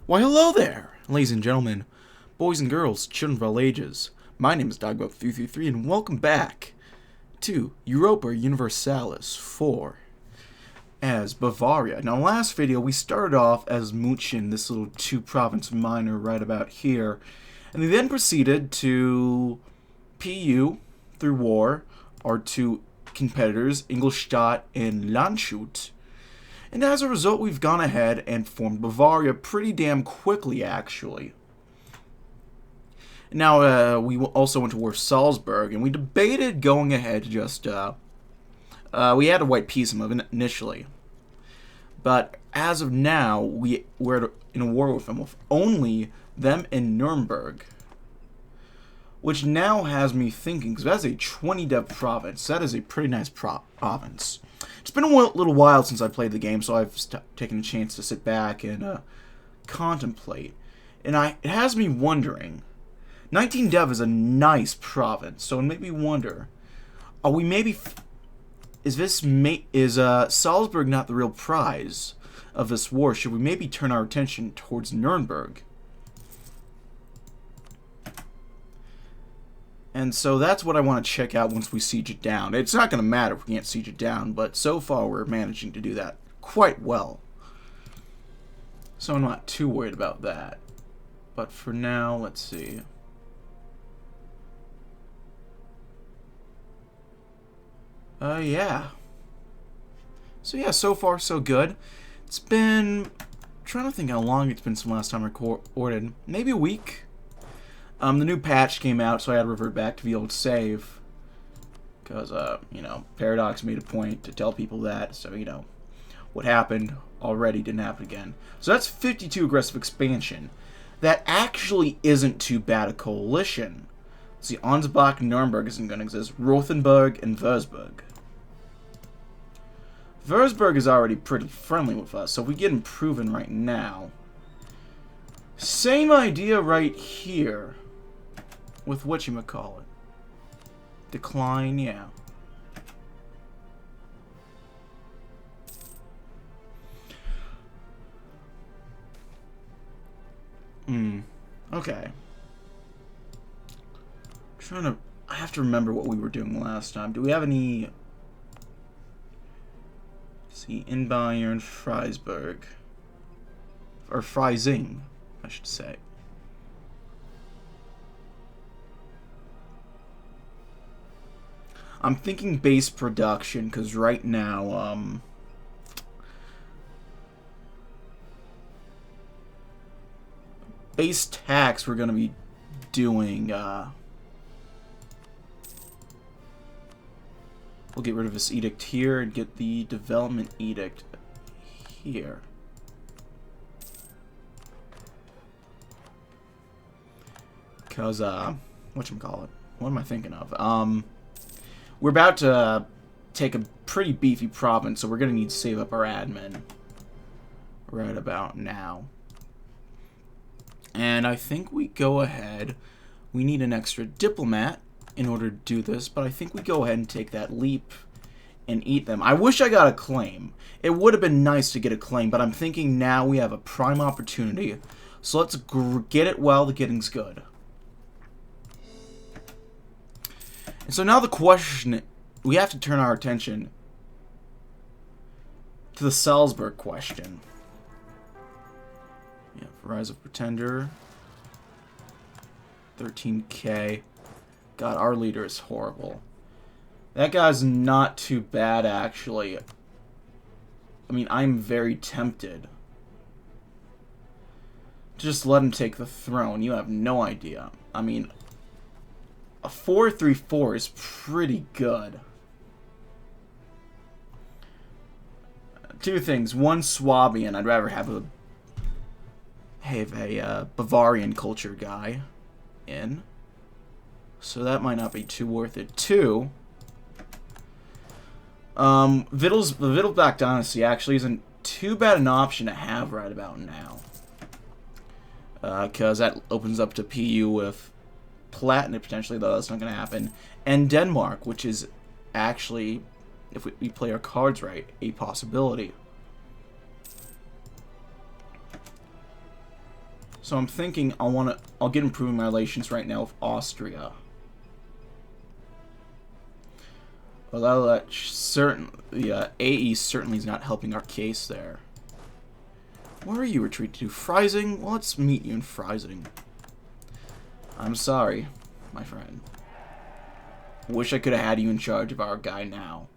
Why, hello there, ladies and gentlemen, boys and girls, children of all ages. My name is DB333, and welcome back to Europa Universalis 4 as Bavaria. Now, last video, we started off as Munich, this little two-province minor right about here, and they then proceeded to PU, through war, our two competitors, Ingolstadt and Landshut. And as a result, we've gone ahead and formed Bavaria pretty damn quickly, actually. Now, we also went to war with Salzburg, and we debated going ahead to just, we had a white peace initially. But as of now, we're in a war with them, with only them in Nuremberg. Which now has me thinking, because that's a 20 dev province. That is a pretty nice province. It's been a little while since I played the game, so I've taken a chance to sit back and contemplate. And it has me wondering, 19 dev is a nice province, so it made me wonder, are we maybe, is Salzburg not the real prize of this war? Should we maybe turn our attention towards Nuremberg? And so that's what I want to check out once we siege it down. It's not going to matter if we can't siege it down, but so far we're managing to do that quite well. So I'm not too worried about that. But for now, let's see. Yeah. So yeah, so far so good. It's been, I'm trying to think how long it's been since last time I recorded. Maybe a week. The new patch came out, so I had to revert back to the old save. Because, you know, Paradox made a point to tell people that, so, you know, what happened already didn't happen again. So that's 52 aggressive expansion. That actually isn't too bad a coalition. See, Ansbach and Nuremberg isn't going to exist. Rothenburg and Würzburg. Würzburg is already pretty friendly with us, so if we get improving right now. Same idea right here. With whatchamacallit. Decline, yeah. Okay. I have to remember what we were doing last time. Do we have any... Let's see, in Bayern, Freisburg. Or Freising, I should say. I'm thinking base production, because right now, base tax we're going to be doing, we'll get rid of this edict here and get the development edict here. Because, whatchamacallit? What am I thinking of? We're about to take a pretty beefy province, so we're going to need to save up our admin right about now. And I think we go ahead. We need an extra diplomat in order to do this, but I think we go ahead and take that leap and eat them. I wish I got a claim. It would have been nice to get a claim, but I'm thinking now we have a prime opportunity. So let's get it while the getting's good. And so now the question, we have to turn our attention to the Salzburg question. Yeah, Rise of Pretender. 13k. God, our leader is horrible. That guy's not too bad, actually. I mean, I'm very tempted to just let him take the throne. You have no idea. I mean... A 4-3-4 is pretty good. Two things. One, Swabian. I'd rather have a Bavarian culture guy in. So that might not be too worth it. Two, Wittelsbach Dynasty actually isn't too bad an option to have right about now. Because that opens up to PU with Platinum potentially, though that's not going to happen, and Denmark, which is actually, if we play our cards right, a possibility. So I'm thinking I'll get improving my relations right now with Austria. Although that the AE certainly is not helping our case there. Where are you retreating to? Freising? Well, let's meet you in Freising. I'm sorry, my friend. Wish I could have had you in charge of our guy now.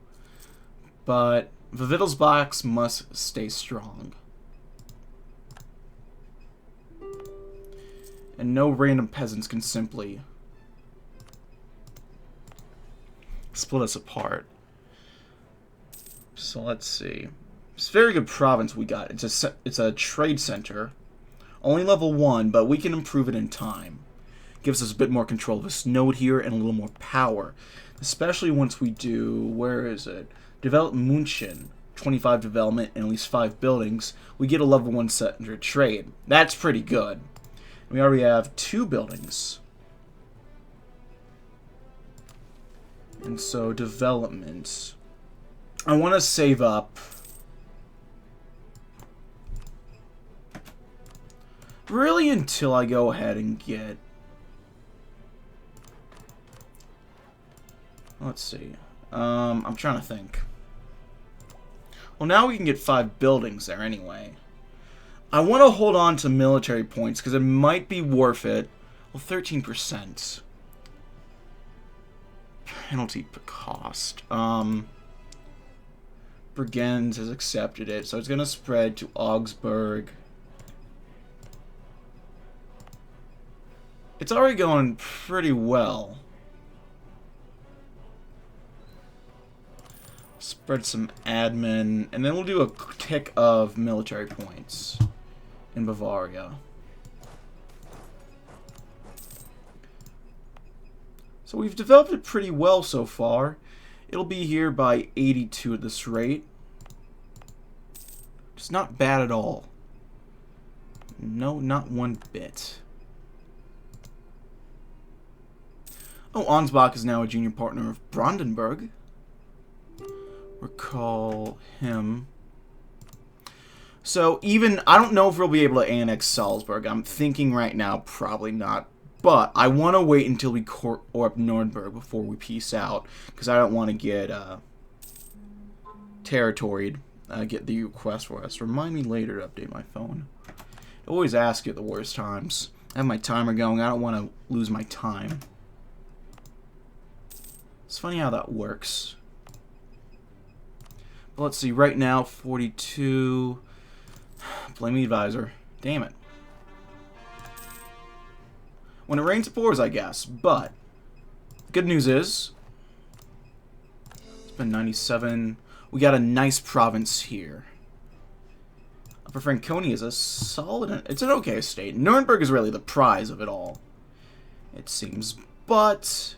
But the Wittelsbachs must stay strong. And no random peasants can simply split us apart. So let's see. It's a very good province we got. It's a trade center. Only level 1, but we can improve it in time. Gives us a bit more control of this node here and a little more power. Especially once we do, where is it? Develop München. 25 development and at least 5 buildings. We get a level 1 center trade. That's pretty good. We already have 2 buildings. And so, development. I want to save up. Really until I go ahead and get... Let's see. I'm trying to think. Well, now we can get 5 buildings there anyway. I want to hold on to military points because it might be worth it. Well, 13%. Penalty cost. Bregenz has accepted it, so it's going to spread to Augsburg. It's already going pretty well. Spread some admin, and then we'll do a tick of military points in Bavaria. So we've developed it pretty well so far. It'll be here by 82 at this rate. It's not bad at all. No, not one bit. Oh, Ansbach is now a junior partner of Brandenburg. Recall him. So even, I don't know if we'll be able to annex Salzburg. I'm thinking right now, probably not. But I want to wait until we court up Nuremberg before we peace out. Because I don't want to get territoried. Get the request for us. Remind me later to update my phone. I always ask you at the worst times. I have my timer going. I don't want to lose my time. It's funny how that works. But let's see. Right now, 42... Blame the advisor. Damn it. When it rains, it pours, I guess. But the good news is it's been 97. We got a nice province here. Upper Franconia is a solid... It's an okay state. Nuremberg is really the prize of it all, it seems. But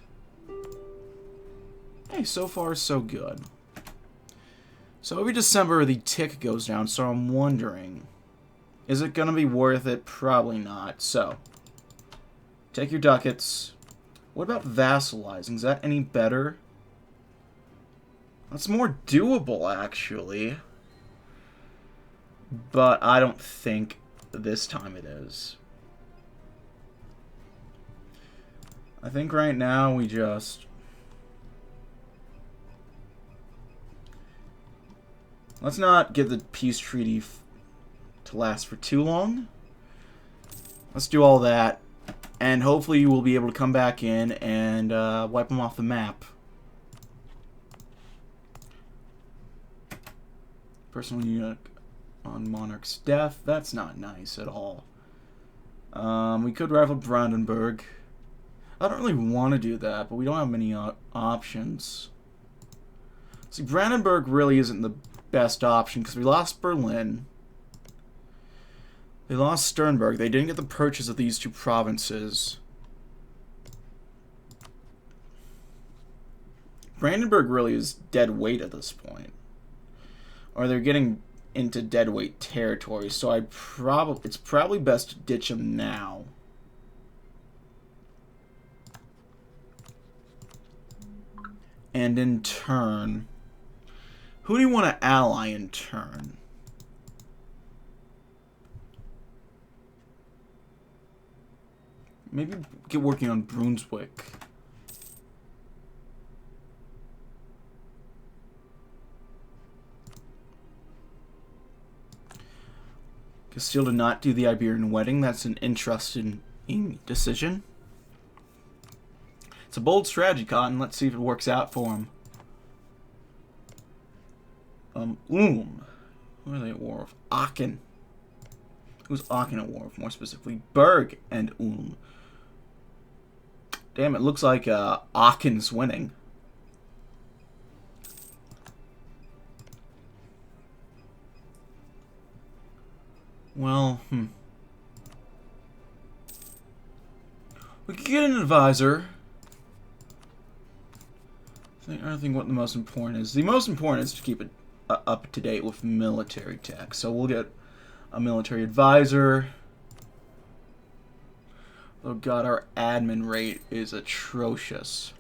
hey, so far so good. So every December the tick goes down, so I'm wondering, is it going to be worth it? Probably not. So, take your ducats. What about vassalizing? Is that any better? That's more doable, actually. But I don't think this time it is. I think right now we just... Let's not get the peace treaty to last for too long. Let's do all that. And hopefully we'll be able to come back in and wipe them off the map. Personal unit on Monarch's death. That's not nice at all. We could rival Brandenburg. I don't really want to do that, but we don't have many options. See, Brandenburg really isn't the best option because we lost Berlin. They lost Sternberg. They didn't get the purchase of these 2 provinces. Brandenburg really is dead weight at this point. Or they're getting into dead weight territory, so it's probably best to ditch them now. And in turn, who do you want to ally in turn? Maybe get working on Brunswick. Castile did not do the Iberian wedding. That's an interesting decision. It's a bold strategy, Cotton. Let's see if it works out for him. Who are they at war with? Aachen. Who's Aachen at war with, more specifically? Berg and Damn, it looks like Aachen's winning. Well, we could get an advisor. I don't think what the most important is. The most important is to keep it up to date with military tech. So we'll get a military advisor. Oh god, our admin rate is atrocious.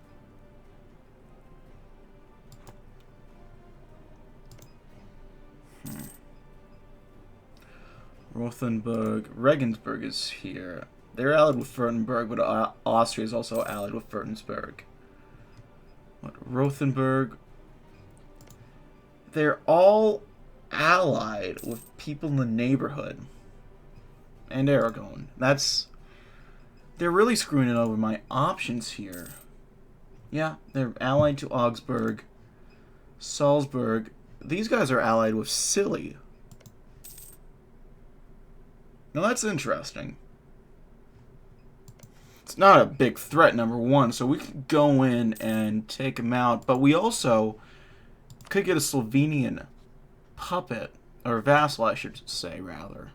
Regensburg is here. They're allied with Württemberg, but Austria is also allied with Württemberg. Rothenburg. They're all allied with people in the neighborhood. And Aragon. They're really screwing it over my options here. Yeah, they're allied to Augsburg. Salzburg. These guys are allied with Scilly. Now that's interesting. It's not a big threat, number one, so we could go in and take him out, but we also could get a Slovenian puppet, or vassal, I should say, rather.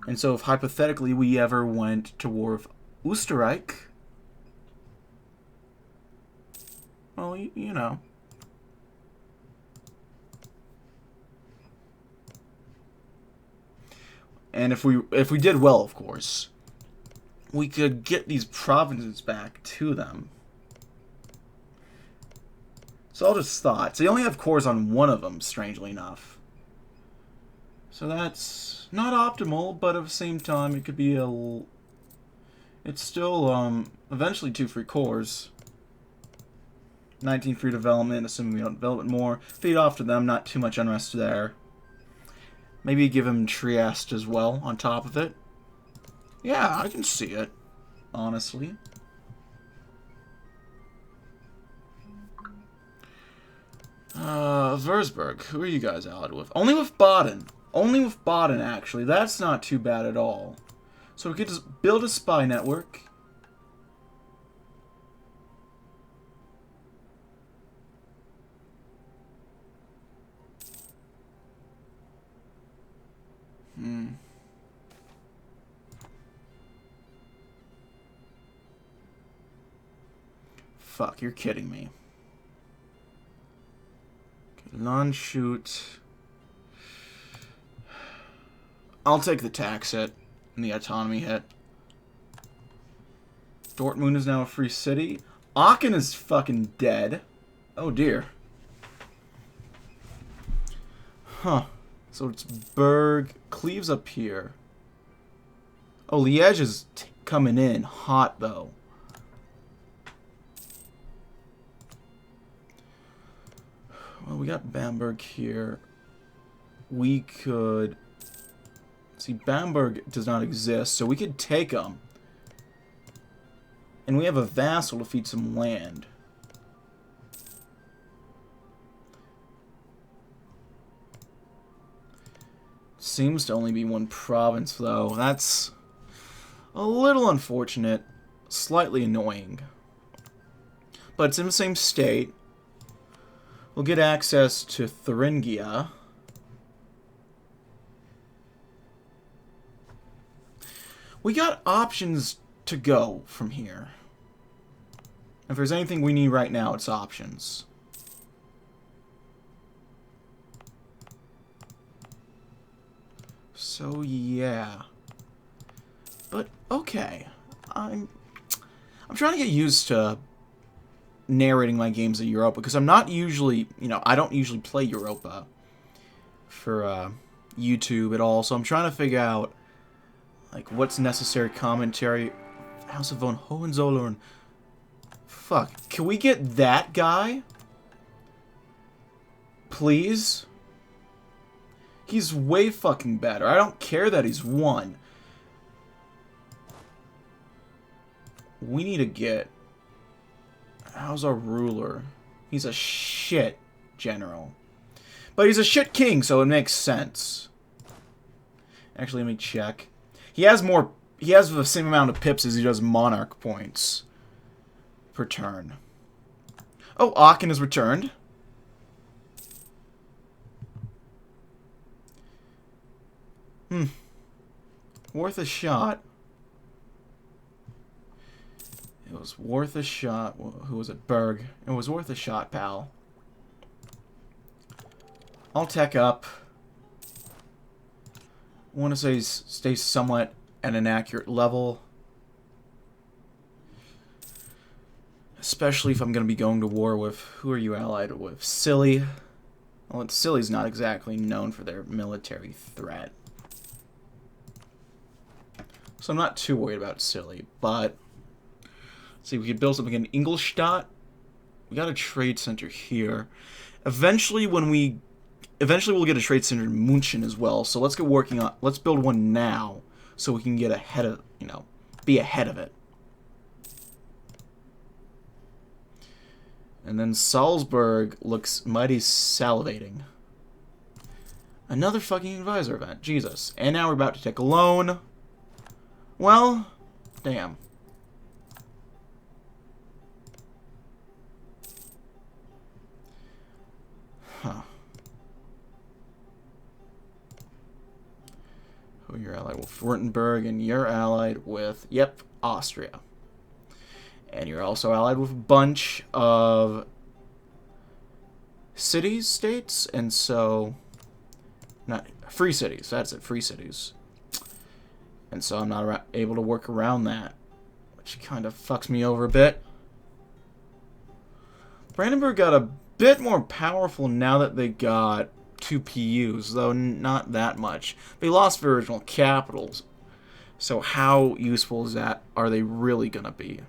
And so if hypothetically we ever went to war with Österreich, well, you know. And if we did well, of course, we could get these provinces back to them. So I'll just thought. So you only have cores on one of them, strangely enough. So that's not optimal, but at the same time, it could be it's still, eventually 2 free cores. 19 free development, assuming we don't develop it more. Feed off to them, not too much unrest there. Maybe give him Trieste as well, on top of it. Yeah, I can see it, honestly. Würzburg, who are you guys allied with? Only with Baden. Only with Baden, actually. That's not too bad at all. So we could just build a spy network. Fuck, you're kidding me. Okay, non-shoot. I'll take the tax hit and the autonomy hit. Dortmund is now a free city. Aachen is fucking dead. Oh dear. Huh. So it's Berg. Cleves up here. Oh, Liège is coming in hot, though. Well, we got Bamberg here. We could... See, Bamberg does not exist, so we could take them. And we have a vassal to feed some land. Seems to only be one province, though. That's a little unfortunate. Slightly annoying. But it's in the same state. We'll get access to Thuringia. We got options to go from here. If there's anything we need right now, it's options. So yeah. But okay. I'm trying to get used to narrating my games at Europa, because I'm not usually, I don't usually play Europa for YouTube at all, so I'm trying to figure out like what's necessary commentary House of von Hohenzollern. Fuck. Can we get that guy? Please? He's way fucking better. I don't care that he's won. We need to get... How's our ruler? He's a shit general. But he's a shit king, so it makes sense. Actually, let me check. He has the same amount of pips as he does monarch points per turn. Oh, Aachen has returned. Worth a shot. It was worth a shot. Who was it? Berg. It was worth a shot, pal. I'll tech up. I want to say stay somewhat at an accurate level. Especially if I'm going to be going to war with... Who are you allied with? Silly. Well, Silly's not exactly known for their military threat. So I'm not too worried about Silly, but... Let's see, we could build something in Ingolstadt. We got a trade center here. Eventually we'll get a trade center in München as well. So let's get working on... Let's build one now, so we can get ahead of... You know, be ahead of it. And then Salzburg looks mighty salivating. Another fucking advisor event. Jesus. And now we're about to take a loan. Well, damn. Huh. Who you're allied with? Württemberg, and you're allied with, yep, Austria. And you're also allied with a bunch of cities, states, and so... Not free cities, that's it, free cities. And so I'm not able to work around that, which kind of fucks me over a bit. Brandenburg got a bit more powerful now that they got 2 PUs, though not that much. They lost their original capitals, so how useful is that? Are they really gonna be?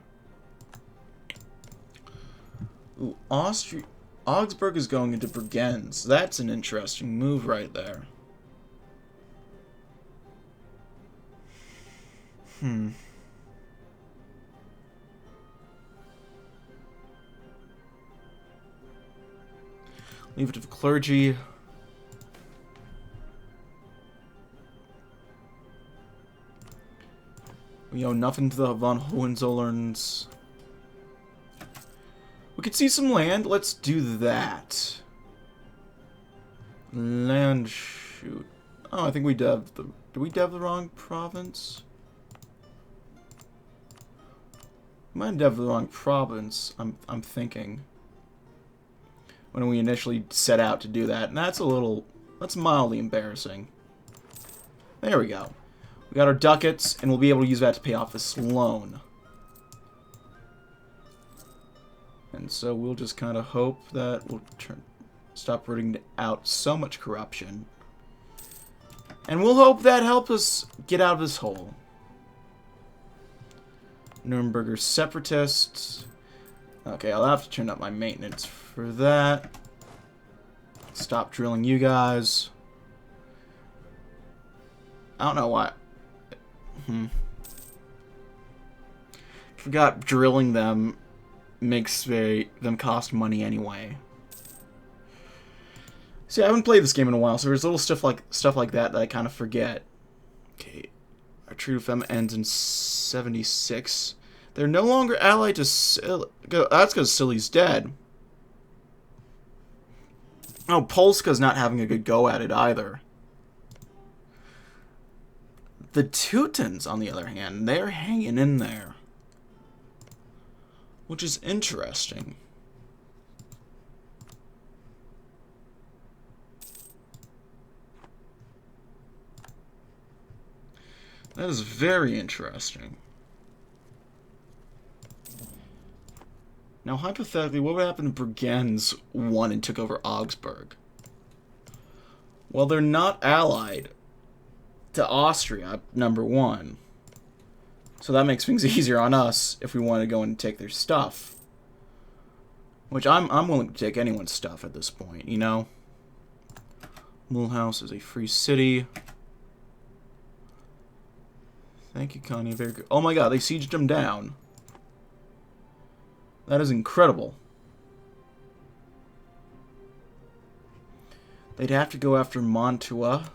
Ooh, Augsburg is going into Bregenz. That's an interesting move right there. Leave it to the clergy. We owe nothing to the von Hohenzollerns. We could see some land. Let's do that. Land shoot. Oh, I think we dev'd the... Did we dev the wrong province? We might have dev'd the wrong province, I'm thinking. When we initially set out to do that. And that's mildly embarrassing. There we go. We got our ducats, and we'll be able to use that to pay off this loan. And so we'll just kind of hope that we'll stop rooting out so much corruption. And we'll hope that helps us get out of this hole. Nuremberger separatists. Okay, I'll have to turn up my maintenance for that. Stop drilling you guys. I don't know why. Forgot drilling them makes them cost money anyway. See, I haven't played this game in a while, so there's little stuff like that I kind of forget. Okay, our treaty with them ends in 76. They're no longer allied to Silly. That's because Silly's dead. Oh, Polska's not having a good go at it either. The Teutons, on the other hand, they're hanging in there. Which is interesting. That is very interesting. Now, hypothetically, what would happen if Bregenz won and took over Augsburg? Well, they're not allied to Austria, number one. So that makes things easier on us if we want to go and take their stuff. Which I'm willing to take anyone's stuff at this point, you know? Mulhouse is a free city. Thank you, Kanye. Very good. Oh my god, they sieged him down. That is incredible. They'd have to go after Mantua.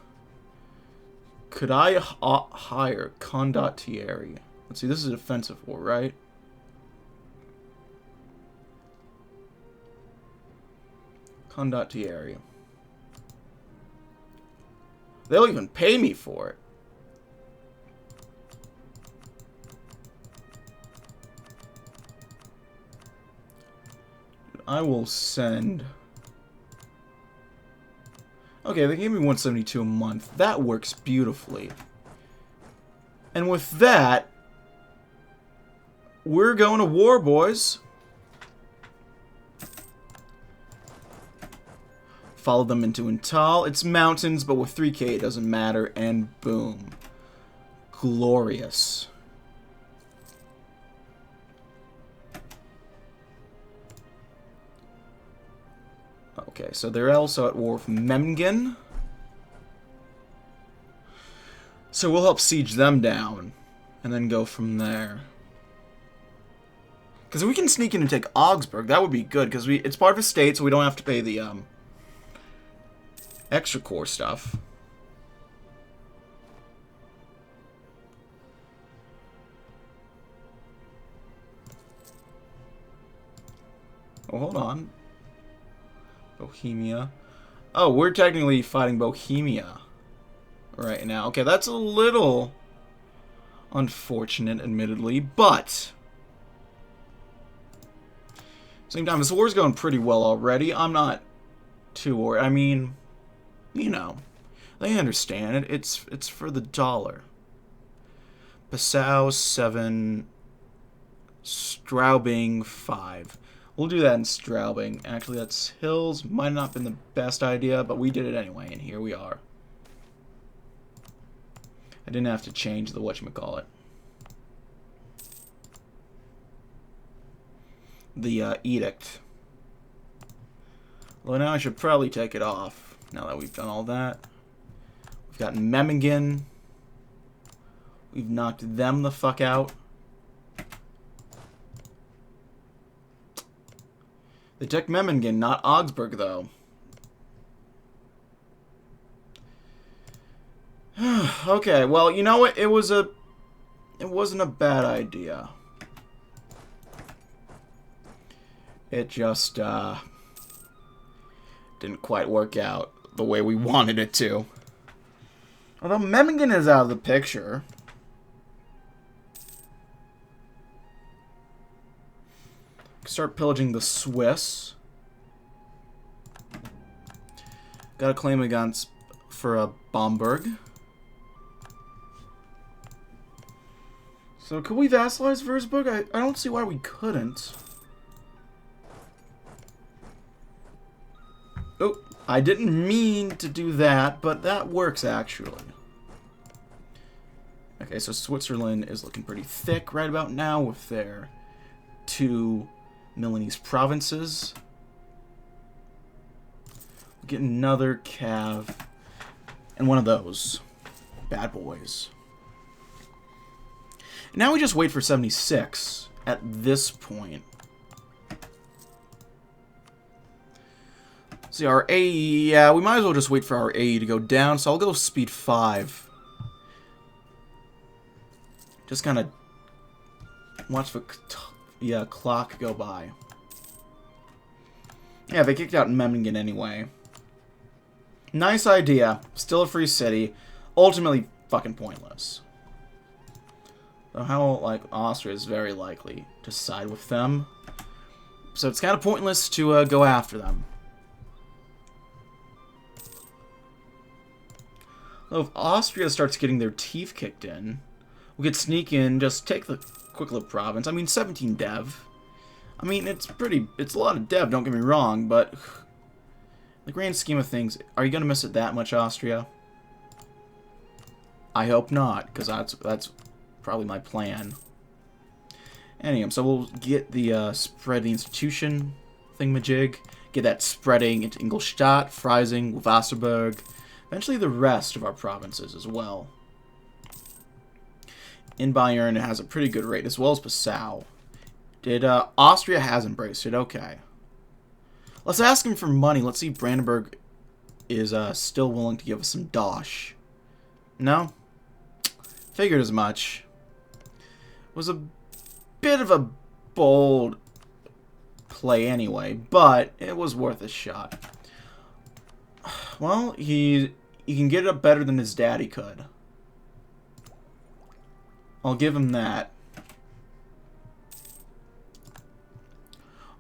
Could I hire Condottieri? Let's see, this is a defensive war, right? Condottieri. They'll even pay me for it. I will send... Okay, they gave me 172 a month. That works beautifully. And with that, we're going to war, boys. Follow them into Intal. It's mountains, but with 3k it doesn't matter. And boom. Glorious. Okay, so they're also at war with Memgen. So we'll help siege them down. And then go from there. Because if we can sneak in and take Augsburg, that would be good. Because it's part of a state, so we don't have to pay the extra core stuff. Oh, hold on. Bohemia. Oh, we're technically fighting Bohemia right now. Okay, that's a little unfortunate, admittedly, but same time, this war's going pretty well already. I'm not too worried. I mean, you know, they understand it. It's for the dollar. Passau 7, Straubing 5. We'll do that in Straubing. Actually, that's hills. Might not have been the best idea, but we did it anyway, and here we are. I didn't have to change the whatchamacallit. The edict. Well, now I should probably take it off, now that we've done all that. We've got Memmingen. We've knocked them the fuck out. They took Memmingen, not Augsburg, though. Okay, well, you know what? It wasn't a bad idea. It just didn't quite work out the way we wanted it to. Although Memmingen is out of the picture. Start pillaging the Swiss. Got a claim against for Bamberg. So could we vassalize Würzburg? I don't see why we couldn't. Oh, I didn't mean to do that, but that works actually. Okay, so Switzerland is looking pretty thick right about now with their 2 Milanese provinces. We'll get another cav and one of those bad boys. Now we just wait for 76 at this point. See, our AE, yeah, we might as well just wait for our AE to go down, so I'll go speed 5. Just kind of watch the clock go by. Yeah, they kicked out Memmingen anyway. Nice idea. Still a free city. Ultimately fucking pointless. So how, like, Austria is very likely to side with them. So it's kind of pointless to go after them. So if Austria starts getting their teeth kicked in, we could sneak in, just take the quick little province. I mean, 17 dev. I mean, it's a lot of dev, don't get me wrong, but the grand scheme of things, are you going to miss it that much, Austria? I hope not, because that's probably my plan. Anyway, so we'll get the spread the institution thingamajig, get that spreading into Ingolstadt, Freising, Wasserburg, eventually the rest of our provinces as well. In Bayern, it has a pretty good rate, as well as Passau. Austria has embraced it, okay. Let's ask him for money. Let's see if Brandenburg is still willing to give us some dosh. No? Figured as much. Was a bit of a bold play anyway, but it was worth a shot. Well, he can get it up better than his daddy could. I'll give him that.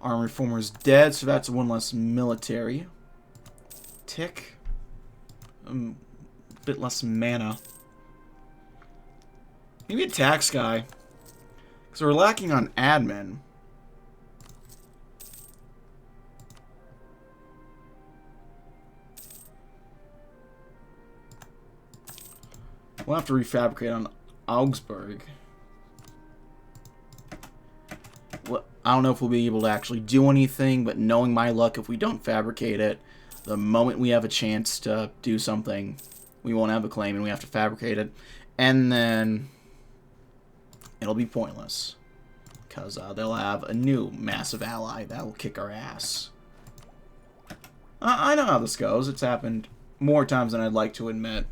Armed Reformer's dead, so that's one less military. Tick. A bit less mana. Maybe a tax guy. Because we're lacking on admin. We'll have to refabricate on Augsburg. Well, I don't know if we'll be able to actually do anything, but knowing my luck, if we don't fabricate it, the moment we have a chance to do something, we won't have a claim and we have to fabricate it. And then it'll be pointless. Because they'll have a new massive ally that will kick our ass. I know how this goes. It's happened more times than I'd like to admit.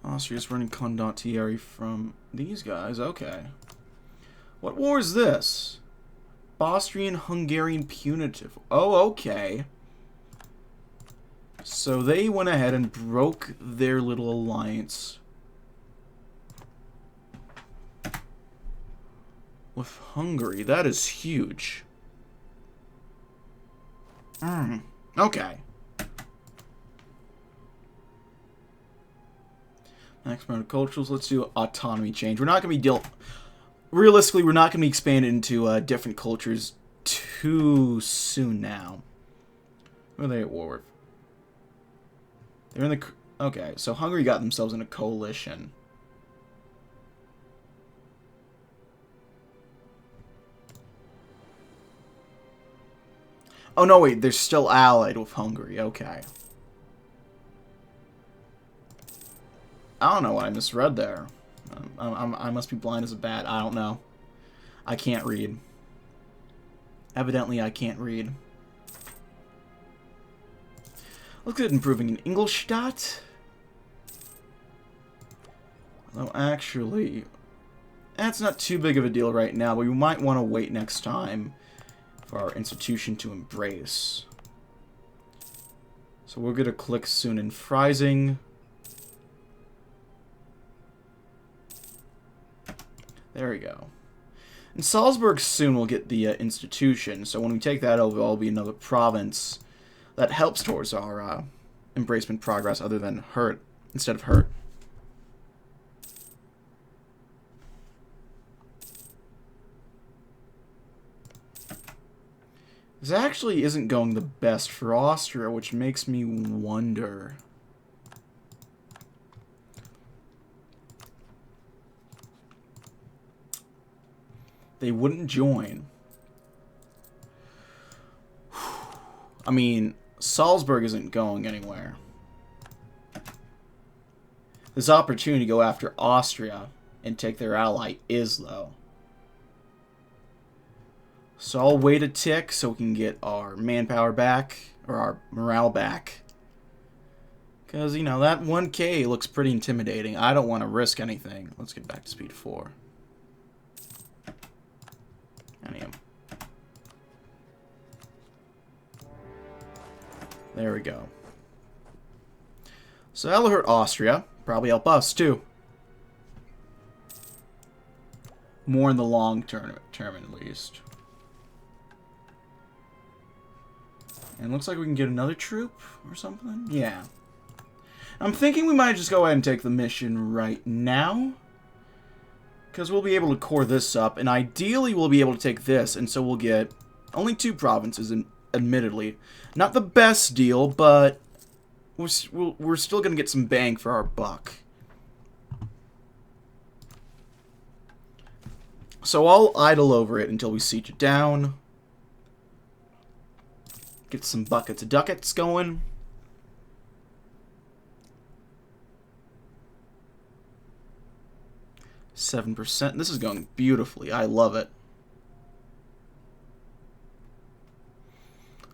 Austria's running condottieri from these guys. Okay. What war is this? Austrian-Hungarian punitive. Oh, okay. So they went ahead and broke their little alliance with Hungary. That is huge. Okay. Next round of cultures. Let's do autonomy change. We're not going to be realistically, we're not going to be expanded into different cultures too soon now. Who are they at war with? They're in the... Okay, so Hungary got themselves in a coalition. Oh, no, wait. They're still allied with Hungary. Okay. I don't know what I misread there. I must be blind as a bat. I don't know. I can't read. Evidently, I can't read. Look at improving in Ingolstadt. Although, actually, that's not too big of a deal right now, but we might want to wait next time for our institution to embrace. So we're going to click soon in Freising. There we go. And Salzburg soon will get the institution, so when we take that over, it'll be another province that helps towards our embracement progress other than hurt, instead of hurt. This actually isn't going the best for Austria, which makes me wonder. They wouldn't join. I mean, Salzburg isn't going anywhere. This opportunity to go after Austria and take their ally is, though. So I'll wait a tick so we can get our manpower back, or our morale back. Because, you know, that 1K looks pretty intimidating. I don't want to risk anything. Let's get back to speed 4. There we go. So that'll hurt Austria. Probably help us, too. More in the long term at least. And looks like we can get another troop or something. Yeah. I'm thinking we might just go ahead and take the mission right now. Because we'll be able to core this up. And ideally we'll be able to take this. And so we'll get only 2 provinces, admittedly. Not the best deal, but we're still going to get some bang for our buck. So I'll idle over it until we siege it down. Get some buckets of ducats going. %. This is going beautifully. I love it.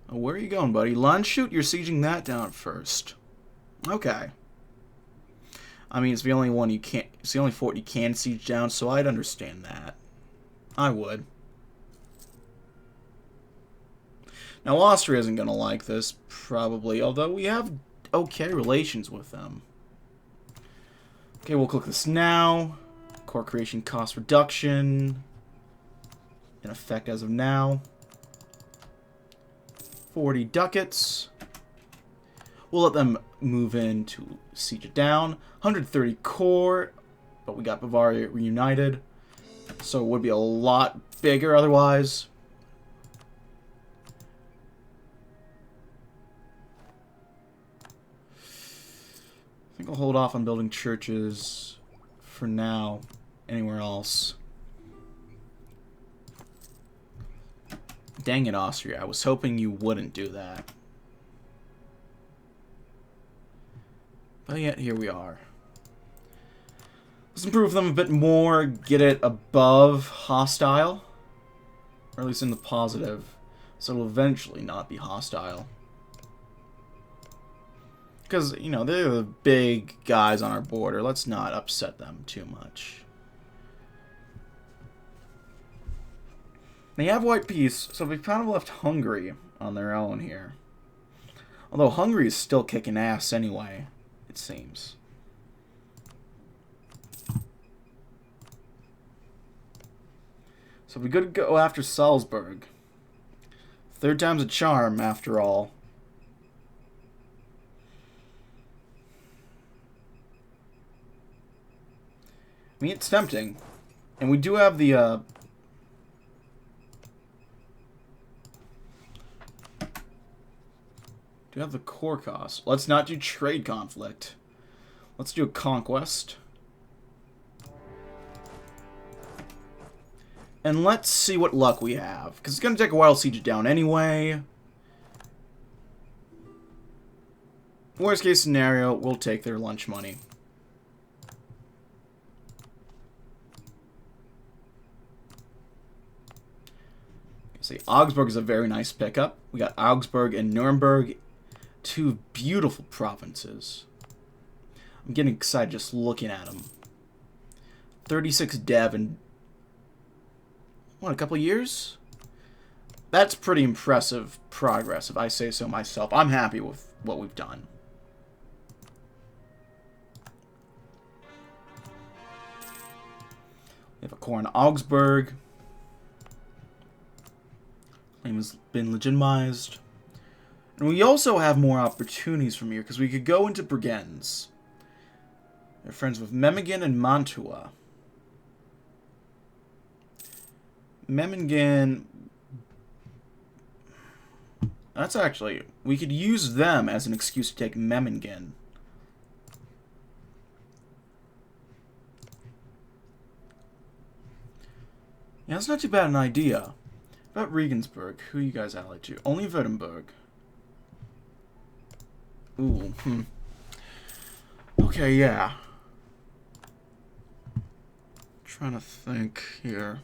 Oh, where are you going, buddy? Landshoot, you're sieging that down first. Okay. I mean, it's the only one you can't. It's the only fort you can siege down, so I'd understand that. I would. Now, Austria isn't going to like this, probably, although we have okay relations with them. Okay, we'll click this now. Core creation cost reduction. In effect as of now. 40 ducats. We'll let them move in to siege it down. 130 core, but we got Bavaria reunited. So it would be a lot bigger otherwise. I think I'll hold off on building churches for now. Anywhere else. Dang it, Austria. I was hoping you wouldn't do that. But yet, here we are. Let's improve them a bit more, get it above hostile. Or at least in the positive. So it'll eventually not be hostile. Because, you know, they're the big guys on our border. Let's not upset them too much. They have white peace, so we've kind of left Hungary on their own here. Although Hungary is still kicking ass anyway, it seems. So we could go after Salzburg. 3rd time's a charm, after all. I mean, it's tempting. And we do have the, do have the core cost. Let's not do trade conflict. Let's do a conquest. And let's see what luck we have. Because it's going to take a while to siege it down anyway. Worst case scenario, we'll take their lunch money. See, Augsburg is a very nice pickup. We got Augsburg and Nuremberg. 2 beautiful provinces. I'm getting excited just looking at them. 36 dev in, what, a couple of years? That's pretty impressive progress, if I say so myself. I'm happy with what we've done. We have a core in Augsburg. Claim has been legitimized. And we also have more opportunities from here, because we could go into Bregenz. They're friends with Memmingen and Mantua. Memmingen... That's actually... We could use them as an excuse to take Memmingen. Yeah, that's not too bad an idea. About Regensburg, who you guys allied to? Only Württemberg. Ooh, Okay, yeah. Trying to think here.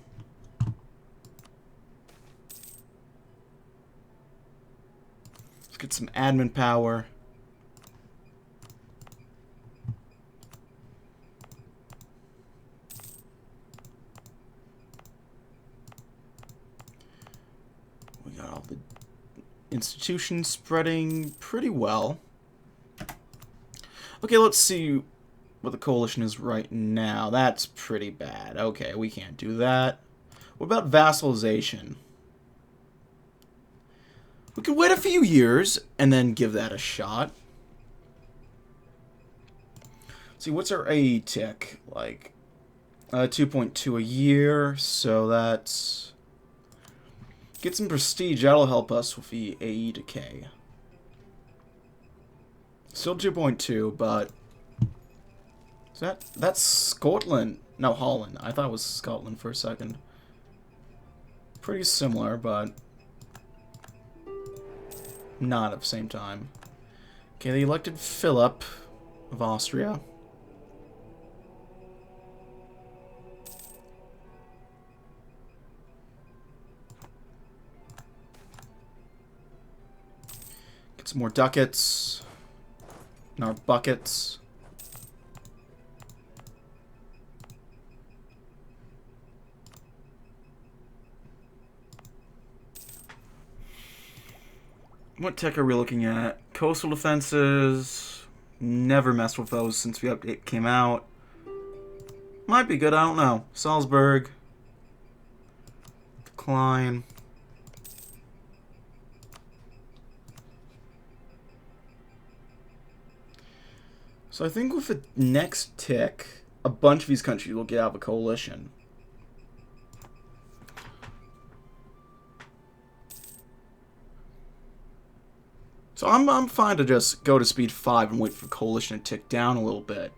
Let's get some admin power. We got all the institutions spreading pretty well. Okay, let's see what the coalition is right now. That's pretty bad. Okay, we can't do that. What about vassalization? We could wait a few years and then give that a shot. See, what's our AE tick? Like, 2.2 a year, so that's... Get some prestige, that'll help us with the AE decay. Still 2.2, but... That's Scotland. No, Holland. I thought it was Scotland for a second. Pretty similar, but... not at the same time. Okay, they elected Philip of Austria. Get some more ducats in our buckets. What tech are we looking at? Coastal defenses. Never messed with those since the update came out. Might be good, I don't know. Salzburg. Decline. So I think with the next tick, a bunch of these countries will get out of a coalition. So I'm fine to just go to speed 5 and wait for coalition to tick down a little bit.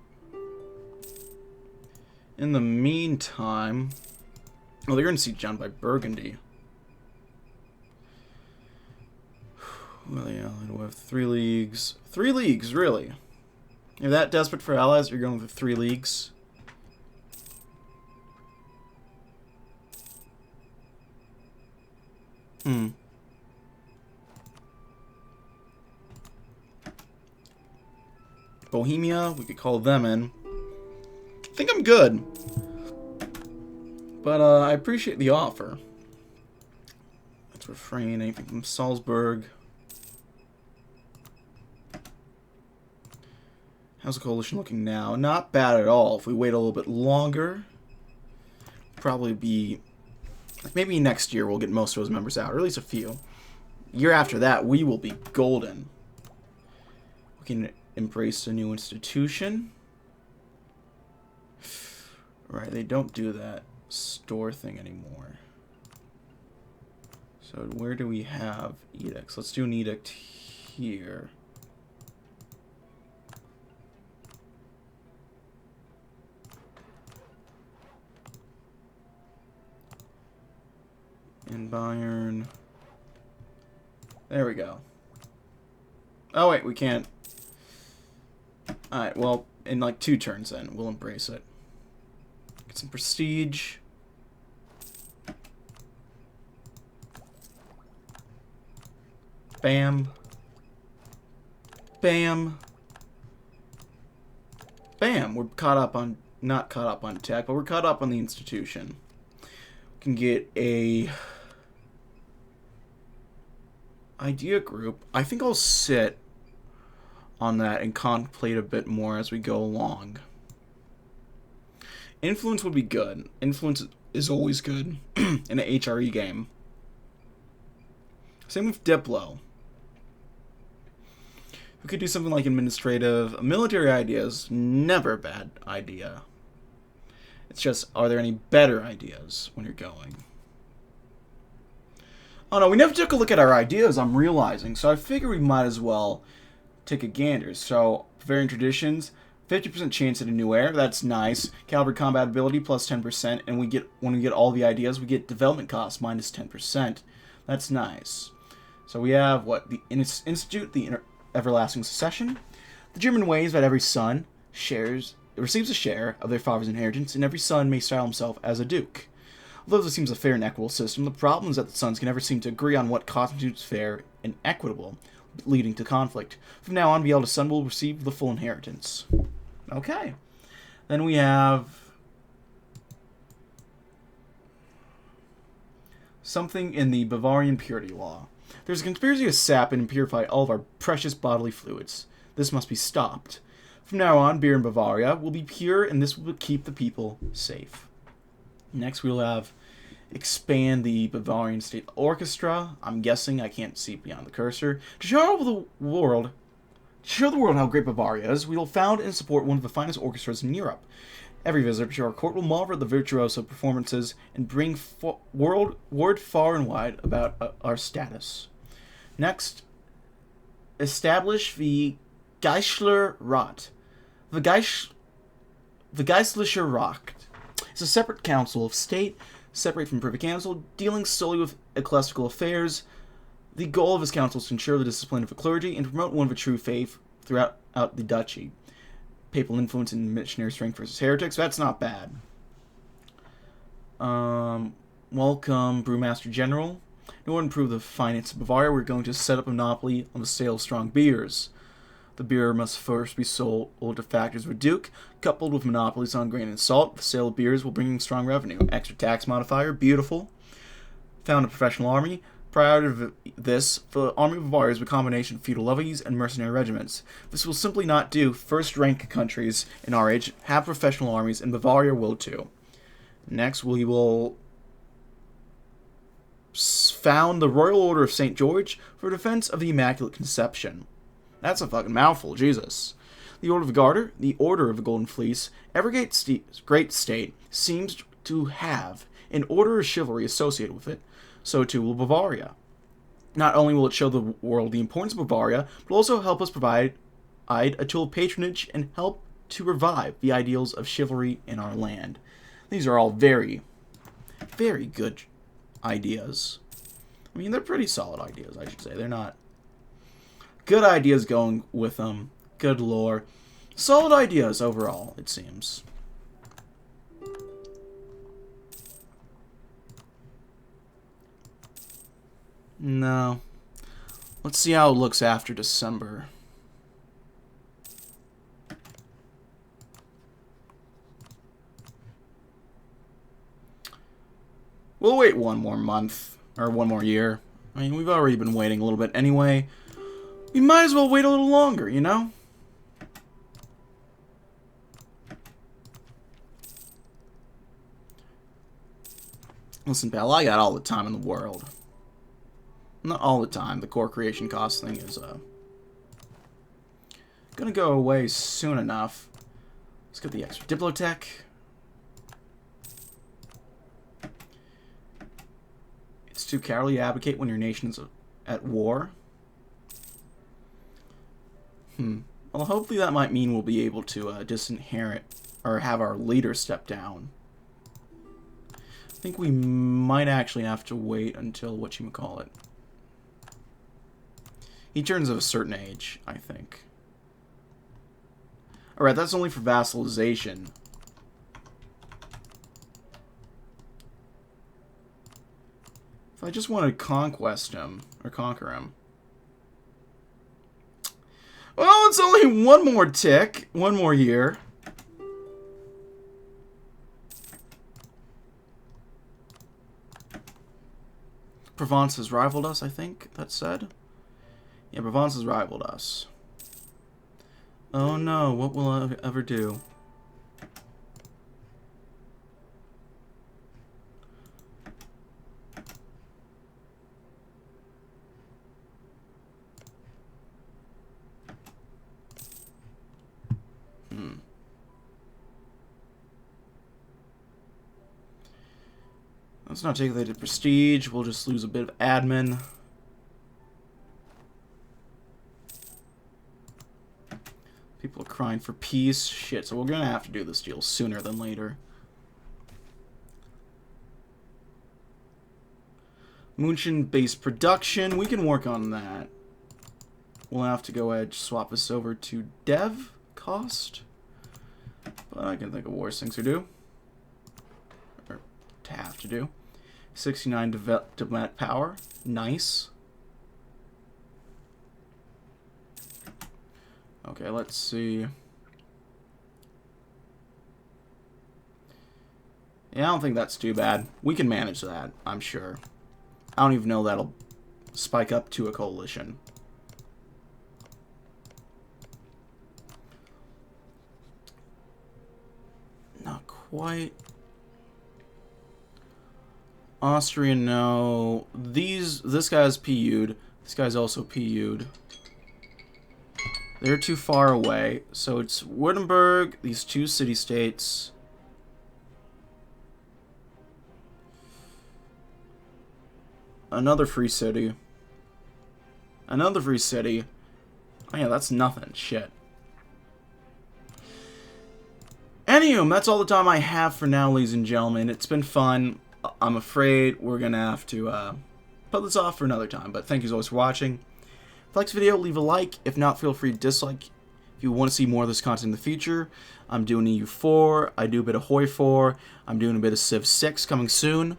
In the meantime... Oh, they're going to siege down by Burgundy. Well, yeah, we have 3 leagues. 3 leagues, really? You're that desperate for allies, you're going with 3 leagues? Bohemia, we could call them in. I think I'm good. But I appreciate the offer. Let's refrain anything from Salzburg. How's the coalition looking now? Not bad at all. If we wait a little bit longer, probably be... maybe next year we'll get most of those members out, or at least a few. Year after that, we will be golden. We can embrace a new institution. Right, they don't do that store thing anymore. So where do we have edicts? Let's do an edict here. In Bayern. There we go. Oh wait, we can't. Alright, well, in like 2 turns then, we'll embrace it. Get some prestige. Bam. Bam. Bam. We're caught up on, not caught up on tech, but we're caught up on the institution. We can get a idea group. I think I'll sit on that and contemplate a bit more as we go along. Influence would be good. Influence is always good in an HRE game. Same with Diplo. We could do something like administrative. Military ideas, never a bad idea. It's just, are there any better ideas when you're going? Oh no, we never took a look at our ideas, I'm realizing. So I figure we might as well take a gander. So, Bavarian traditions, 50% chance at a new heir. That's nice. Cavalry combat ability plus 10%, and when we get all the ideas, we get development costs minus 10%. That's nice. So we have what the Institute, the Everlasting Succession, the German ways that every son receives a share of their father's inheritance, and every son may style himself as a duke. Although this seems a fair and equitable system, the problem is that the sons can never seem to agree on what constitutes fair and equitable, leading to conflict. From now on, the eldest son will receive the full inheritance. Okay. Then we have something in the Bavarian purity law. There's a conspiracy to sap and purify all of our precious bodily fluids. This must be stopped. From now on, beer in Bavaria will be pure, and this will keep the people safe. Next, we'll have expand the Bavarian State Orchestra. I'm guessing, I can't see beyond the cursor. To show the world how great Bavaria is, we will found and support one of the finest orchestras in Europe. Every visitor to our court will marvel at the virtuoso performances and bring word far and wide about our status. Next, establish the Geistler Rat. The Geistlicher Rat is a separate council of state, separate from Privy Council, dealing solely with ecclesiastical affairs. The goal of his council is to ensure the discipline of the clergy and to promote one of a true faith throughout the duchy. Papal influence and missionary strength versus heretics. That's not bad. Welcome, Brewmaster General. In order to improve the finance of Bavaria, we're going to set up a monopoly on the sale of strong beers. The beer must first be sold to factories with Duke, coupled with monopolies on grain and salt. The sale of beers will bring in strong revenue. Extra tax modifier, beautiful. Found a professional army. Prior to this, the Army of Bavaria is a combination of feudal levies and mercenary regiments. This will simply not do. First-rank countries in our age have professional armies, and Bavaria will too. Next, we will found the Royal Order of St. George for defense of the Immaculate Conception. That's a fucking mouthful, Jesus. The Order of the Garter, the Order of the Golden Fleece, every great state seems to have an order of chivalry associated with it. So too will Bavaria. Not only will it show the world the importance of Bavaria, but also help us provide a tool of patronage and help to revive the ideals of chivalry in our land. These are all very, very good ideas. I mean, they're pretty solid ideas, I should say. They're not good ideas going with them. Good lore. Solid ideas overall, it seems. No. Let's see how it looks after December. We'll wait one more month, or one more year. I mean, we've already been waiting a little bit anyway. We might as well wait a little longer, you know? Listen, pal, I got all the time in the world. Not all the time. The core creation cost thing is gonna go away soon enough. Let's get the extra Diplotech. It's too cowardly to abdicate when your nation's at war. Well, hopefully that might mean we'll be able to disinherit or have our leader step down. I think we might actually have to wait until whatchamacallit. He turns of a certain age, I think. Alright, that's only for vassalization. If I just want to conquest him, or conquer him. Well, it's only one more tick, one more year. Provence has rivaled us, I think, that said. Yeah, Provence has rivaled us. Oh no, what will I ever do? Let's not take that to prestige. We'll just lose a bit of admin. People are crying for peace. Shit, so we're gonna have to do this deal sooner than later. Munchen-based production. We can work on that. We'll have to go ahead and swap this over to dev cost. But I can think of worse things to do. Or to have to do. 69 diplomatic power. Nice. Okay, let's see. Yeah, I don't think that's too bad. We can manage that, I'm sure. I don't even know that'll spike up to a coalition. Not quite. Austria, no. This guy's PU'd. This guy's also PU'd. They're too far away. So it's Württemberg, these two city-states. Another free city. Another free city. Oh yeah, that's nothing. Shit. Anywho, that's all the time I have for now, ladies and gentlemen. It's been fun. I'm afraid we're going to have to put this off for another time. But thank you as always for watching. If you like this video, leave a like. If not, feel free to dislike. If you want to see more of this content in the future, I'm doing EU4. I do a bit of HOI4. I'm doing a bit of Civ 6 coming soon.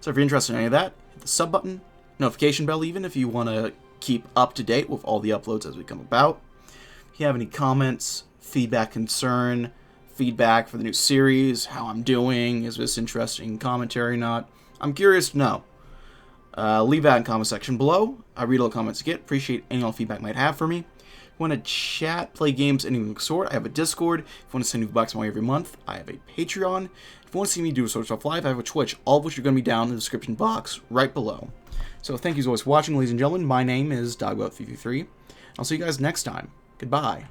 So if you're interested in any of that, hit the sub button, notification bell even if you want to keep up to date with all the uploads as we come about. If you have any comments, feedback, concern, feedback for the new series, how I'm doing, is this interesting commentary or not, I'm curious to know. Leave that in the comment section below. I read all the comments I get. Appreciate any all feedback you might have for me. If you want to chat, play games, anything of the sort, I have a Discord. If you want to send me bucks my way every month, I have a Patreon. If you want to see me do sort of stuff live, I have a Twitch, all of which are going to be down in the description box right below. So thank you as always for watching, ladies and gentlemen. My name is DB333. I'll see you guys next time. Goodbye.